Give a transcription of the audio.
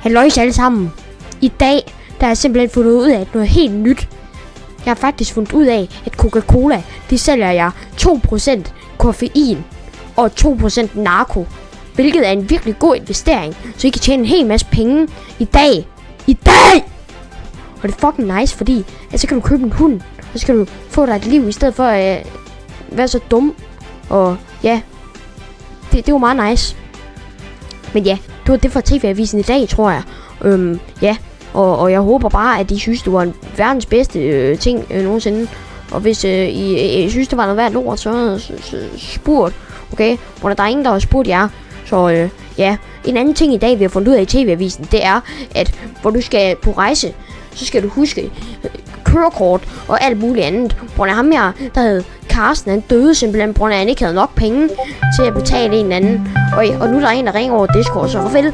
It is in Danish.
Halløjs alle sammen. I dag, der har jeg simpelthen fundet ud af noget helt nyt. Jeg har faktisk fundet ud af, at Coca-Cola, de sælger jer 2% koffein og 2% narko. Hvilket er en virkelig god investering, så I kan tjene en hel masse penge i dag. Og det er fucking nice, fordi så kan du købe en hund, og så kan du få dig et liv, i stedet for at være så dum. Og ja, det var meget nice. Men ja, det var det for TV-avisen i dag, tror jeg. Ja, og jeg håber bare, at I synes, det var en verdens bedste ting nogensinde. Og hvis I synes, det var noget værd lort, så spurgt. Okay, hvor der er ingen, der har spurgt jer. Så ja, en anden ting i dag, vi har fundet ud af i TV-avisen, det er, at hvor du skal på rejse, så skal du huske kørekort og alt muligt andet. Hvor ham her, der hed Carsten, han døde simpelthen, hvor han ikke havde nok penge til at betale en anden. Og nu er der en, der ringer over Discord, så farvel.